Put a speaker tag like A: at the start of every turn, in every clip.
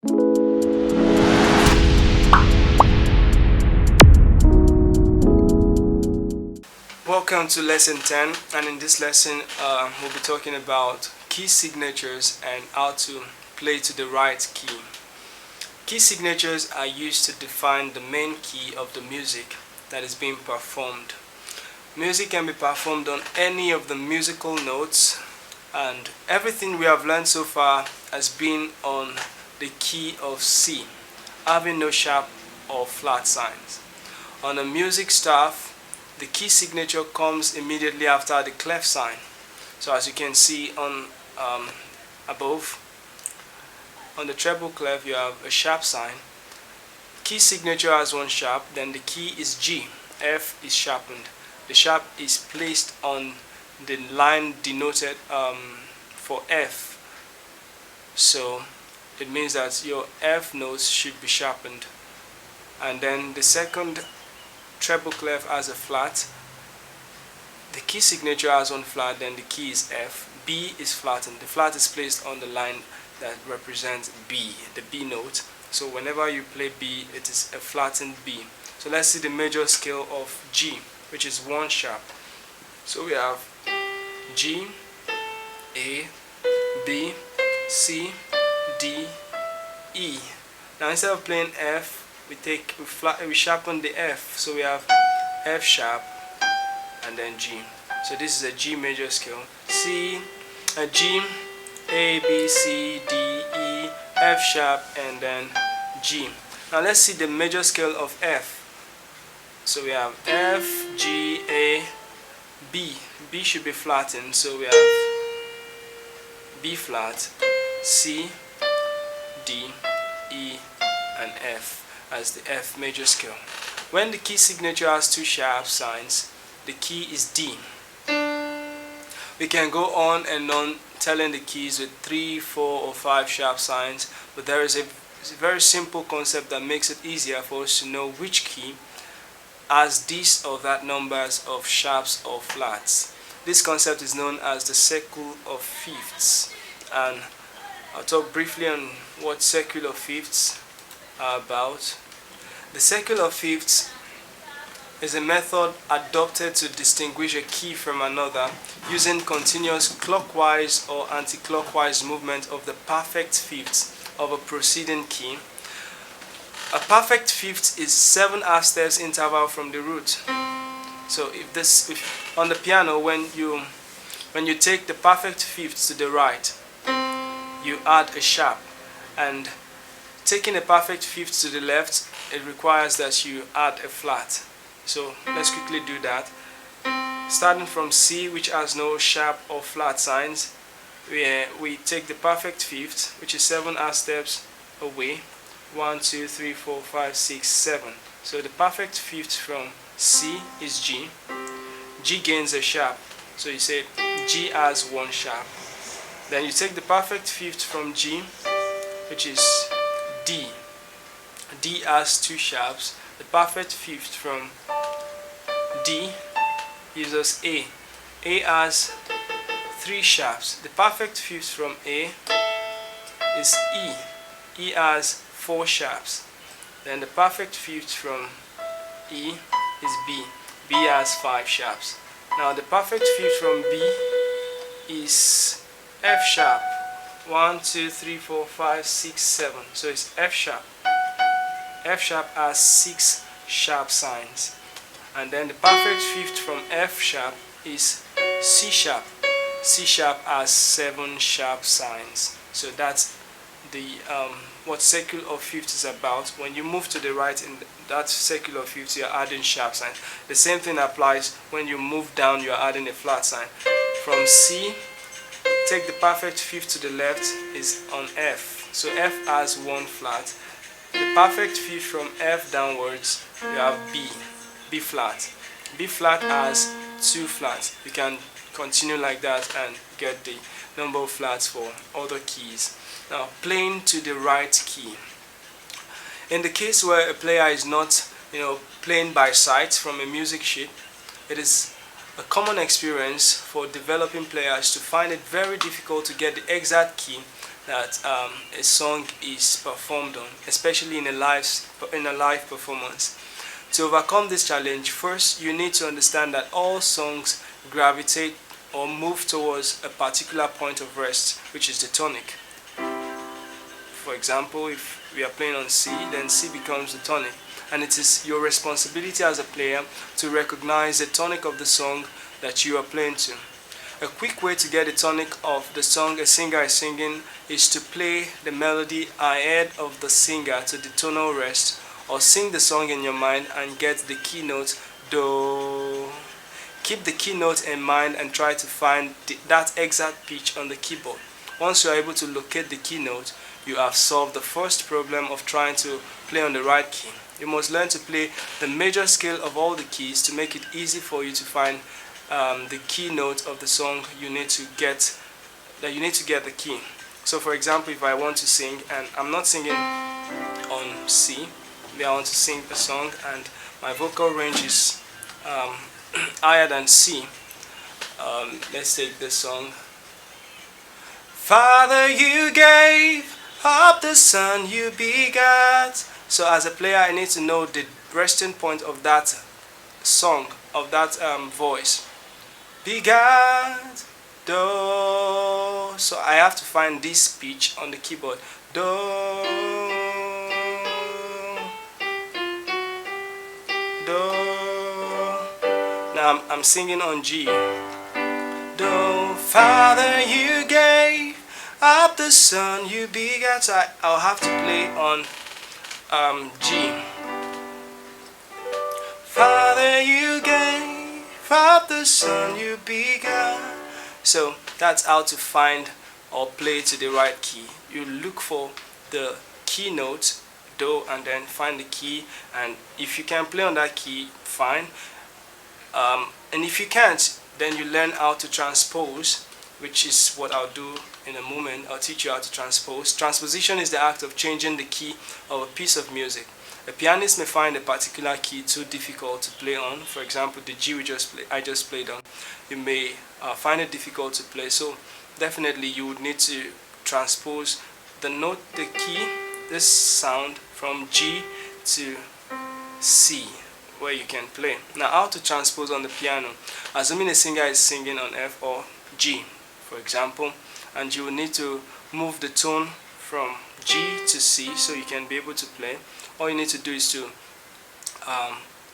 A: Welcome to lesson 10, and in this lesson we'll be talking about key signatures and how to play to the right key. Key signatures are used to define the main key of the music that is being performed. Music can be performed on any of the musical notes, and everything we have learned so far has been on the key of C, having no sharp or flat signs. On a music staff, the key signature comes immediately after the clef sign. So as you can see on above, on the treble clef you have a sharp sign. Key signature has one sharp, then the key is G. F is sharpened. The sharp is placed on the line denoted for F. So it means that your F notes should be sharpened. And then the second treble clef has a flat. The key signature has one flat, then the key is F. B is flattened. The flat is placed on the line that represents B, the B note. So whenever you play B, it is a flattened B. So let's see the major scale of G, which is 1 sharp. So we have G, A, B, C, D, E. Now instead of playing F, we sharpen the F, so we have F sharp and then G. So this is a G major scale. G, A, B, C, D, E, F sharp, and then G. Now let's see the major scale of F. So we have F, G, A, B. B should be flattened, so we have B flat, C, D, E, and F as the F major scale. When the key signature has 2 sharp signs, the key is D. We can go on and on telling the keys with 3, 4, or 5 sharp signs, but there is a very simple concept that makes it easier for us to know which key has this or that numbers of sharps or flats. This concept is known as the circle of fifths, and I'll talk briefly on what circle of fifths are about. The circle of fifths is a method adopted to distinguish a key from another using continuous clockwise or anti-clockwise movement of the perfect fifths of a preceding key. A perfect fifth is 7 half steps interval from the root. So if on the piano, when you take the perfect fifth to the right, you add a sharp, and taking a perfect fifth to the left, it requires that you add a flat. So let's quickly do that. Starting from C, which has no sharp or flat signs, we take the perfect fifth, which is 7 half steps away. 1, 2, 3, 4, 5, 6, 7. So the perfect fifth from C is G. G gains a sharp, so you say G has 1 sharp. Then you take the perfect fifth from G, which is D. D has 2 sharps. The perfect fifth from D gives us A. A has 3 sharps. The perfect fifth from A is E. E has 4 sharps. Then the perfect fifth from E is B. B has 5 sharps. Now the perfect fifth from B is F sharp. 1, 2, 3, 4, 5, 6, 7. So it's F sharp. F sharp has 6 sharp signs. And then the perfect fifth from F sharp is C sharp. C sharp has 7 sharp signs. So that's the what circle of fifths is about. When you move to the right in that circle of fifths, you're adding sharp signs. The same thing applies when you move down, you're adding a flat sign. From C, take the perfect fifth to the left is on F. So F has 1 flat. The perfect fifth from F downwards, you have B. B flat. B flat has 2 flats. You can continue like that and get the number of flats for other keys. Now, playing to the right key. In the case where a player is not, playing by sight from a music sheet, it is a common experience for developing players to find it very difficult to get the exact key that a song is performed on, especially in a live performance. To overcome this challenge, first you need to understand that all songs gravitate or move towards a particular point of rest, which is the tonic. For example, if we are playing on C, then C becomes the tonic, and it is your responsibility as a player to recognize the tonic of the song that you are playing to. A quick way to get the tonic of the song a singer is singing is to play the melody ahead of the singer to the tonal rest, or sing the song in your mind and get the key note Do. Keep the key note in mind and try to find that exact pitch on the keyboard. Once you are able to locate the key note, you have solved the first problem of trying to play on the right key. You must learn to play the major scale of all the keys to make it easy for you to find the key note of the song you need to get the key. So for example, if I want to sing and I'm not singing on C, maybe I want to sing a song and my vocal range is higher than C. Let's take this song. Father, you gave up the Son you begat. So as a player, I need to know the resting point of that song, of that voice. Begat, do. So I have to find this pitch on the keyboard. Do. Do. Now I'm singing on G. Do. Father, you gave up the Son you begat. So I'll have to play on G. Father, you gave up the Son you begat. So that's how to find or play to the right key. You look for the key note Do and then find the key, and if you can play on that key, fine. And if you can't, then you learn how to transpose, which is what I'll do in a moment. I'll teach you how to transpose. Transposition is the act of changing the key of a piece of music. A pianist may find a particular key too difficult to play on. For example, the G I just played on. You may find it difficult to play. So definitely you would need to transpose the key, this sound from G to C, where you can play. Now, how to transpose on the piano? Assuming a singer is singing on F or G, for example, and you will need to move the tone from G to C so you can be able to play. All you need to do is to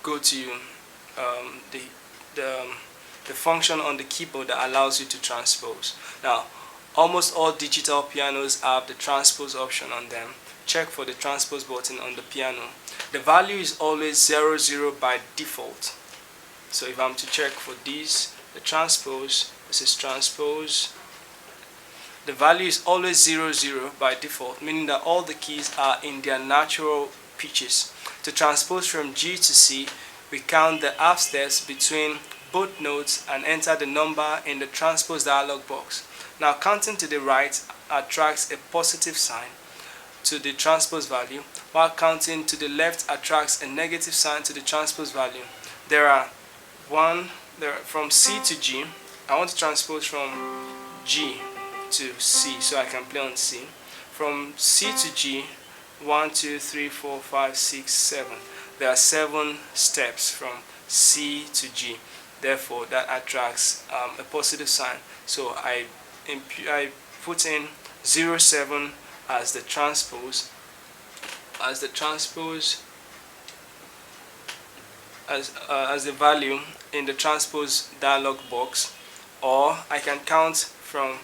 A: go to the function on the keyboard that allows you to transpose. Now, almost all digital pianos have the transpose option on them. Check for the transpose button on the piano. The value is always 00 by default. So if I'm to check for these, the transpose, this is transpose. The value is always 00 by default, meaning that all the keys are in their natural pitches. To transpose from G to C, we count the half steps between both notes and enter the number in the transpose dialog box. Now, counting to the right attracts a positive sign to the transpose value, while counting to the left attracts a negative sign to the transpose value. From C to G. I want to transpose from G to C so I can play on C. From C to G, 1, 2, 3, 4, 5, 6, 7. There are 7 steps from C to G. Therefore, that attracts a positive sign. So I put in 07 as the transpose, as the value in the transpose dialog box, or I can count from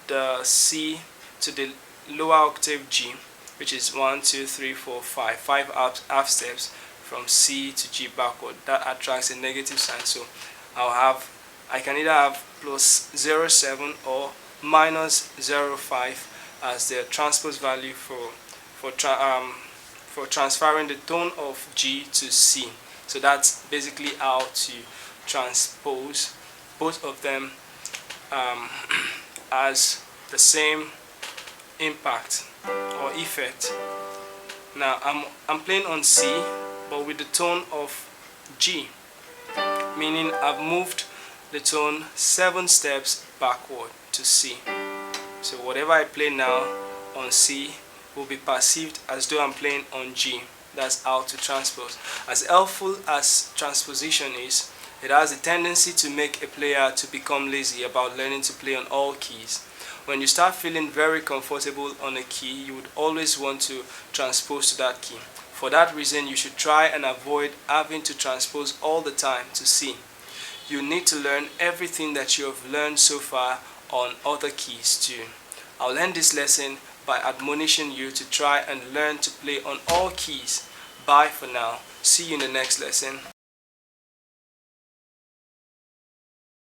A: the C to the lower octave G, which is 1, 2, 3, 4, 5. 5 half steps from C to G backward. That attracts a negative sign. So I can either have plus 07 or minus 05 as the transpose value for transferring the tone of G to C. So that's basically how to transpose. Both of them as the same impact or effect. Now I'm playing on C, but with the tone of G, meaning I've moved the tone 7 steps backward to C. So whatever I play now on C will be perceived as though I'm playing on G. That's how to transpose. As helpful as transposition is, it has a tendency to make a player to become lazy about learning to play on all keys. When you start feeling very comfortable on a key, you would always want to transpose to that key. For that reason, you should try and avoid having to transpose all the time to C. You need to learn everything that you have learned so far on other keys too. I'll end this lesson by admonishing you to try and learn to play on all keys. Bye for now. See you in the next lesson.